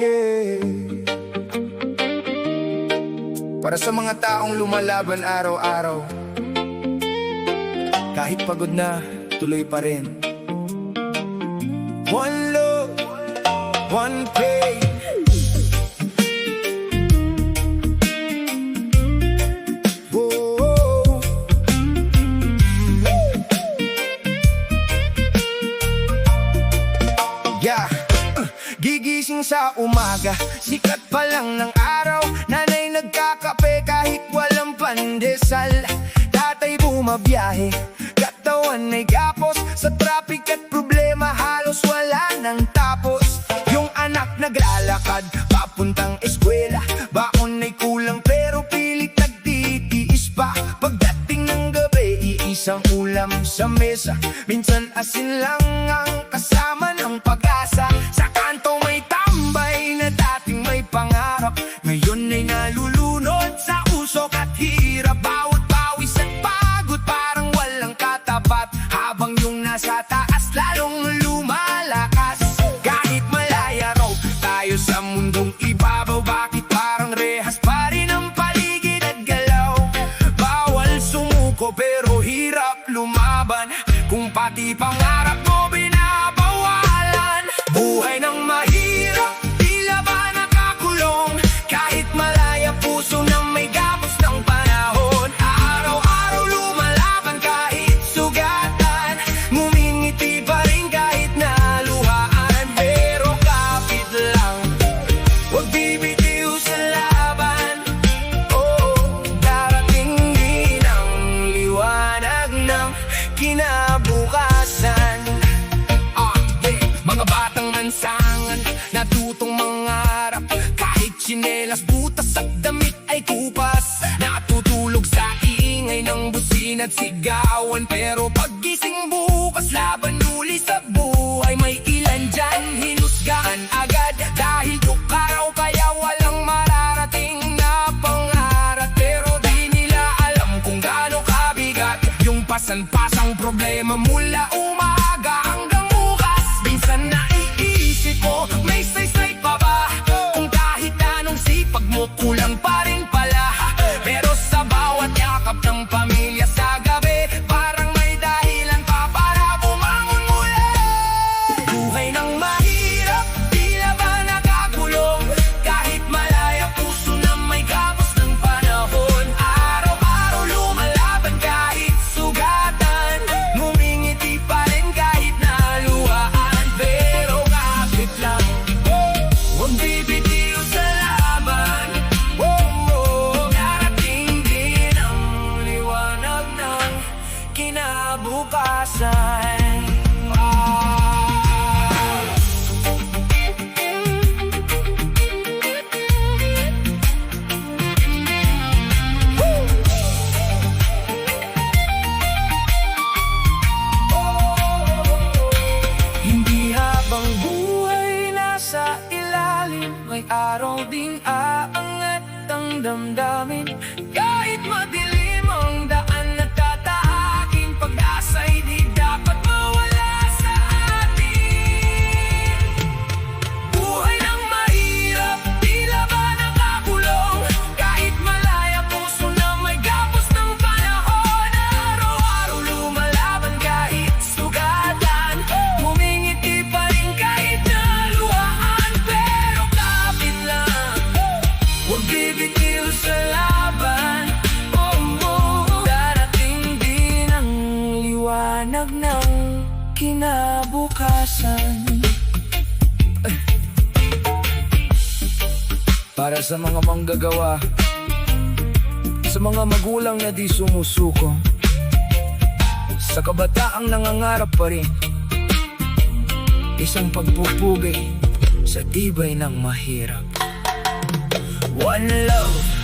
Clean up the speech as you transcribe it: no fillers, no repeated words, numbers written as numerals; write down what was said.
Yeah. Para sa mga taong lumalaban araw-araw, kahit pagod na, tuloy pa rin. One love, one pain. Whoa. Yeah. Gigising sa umaga, sikat pa lang ng araw. Nanay nagkakape kahit walang pandesal. Tatay bumabiyahe, katawan ay gapos. Sa traffic at problema halos wala nang tapos. Yung anak naglalakad, papuntang eskwela. Baon ay kulang pero pilit nagtitiis pa. Pagdating ng gabi, iisang ulam sa mesa. Minsan asin lang ang kasama ng pag-asa. Sa kanto may tambay na dating may pangarap. Ngayon ay nalulunod sa usok at hirap. Bawat pawis at pagod parang walang katapat. Habang yung nasa taas lalong lumalakas. Kahit malaya raw tayo sa mundong ibabaw, bakit parang rehas pa rin ang paligid at galaw? Bawal sumuko pero hirap lumaban, kung pati pangarap mo binabawalan. Buhay ng mahirap, tila ba nakakulong? Kahit malaya puso na may gapos ng panahon. Araw-araw lumalaban kahit sugatan. Ngumingiti pa rin kahit naluhaan. Pero kapit lang, huwag bibitiw sa laban. Oh, darating din ang liwanag ng kinabukasan. Mga batang mansangan, natutong mangarap. Kahit tsinelas, butas at damit ay kupas. Natutulog sa ingay ng busin at sigawan. Pero paggising bukas, laban uli sa buhay. May ilan dyan hinusgaan agad dahil tukaraw, kaya walang mararating na pangarap. Pero di nila alam kung gaano kabigat yung pasan-pasang problema mula umaga hanggang bukas. Minsan naiisip ko, may saysay pa ba? Kung kahit anong sipag mo, kulang pa rin pala. Pero sa bawat yakap ng pamilya sa gabi, parang may dahilan pa para bumangon muli. Buhay ng mahirap, tila ba nakakulong? Kahit malaya puso na may gapos ng panahon. Araw-araw lumalaban kahit sugatan. Ngumingiti pa rin kahit naluhaan. Pero kapit lang, huwag bibitiw sa laban. Darating din ang liwanag ng kinabukasan. Hindi habang buhay nasa ilalim, may araw ding aangat ang damdamin. Kahit madilim ang daan na tatahakin, pag-asa'y di dapat mawala sa atin. Buhay ng mahirap, tila ba nakakulong? Kahit malaya puso na may gapos ng panahon. Araw-araw lumalaban kahit sugatan. Humingiti pa rin kahit naluhaan. Pero kapit lang, huwag bibitiw sa laban. Darating din ang liwanag ng kinabukasan. Para sa mga manggagawa, sa mga magulang na di sumusuko, sa kabataang nangangarap pa rin, isang pagpupugay sa tibay ng mahirap. One love,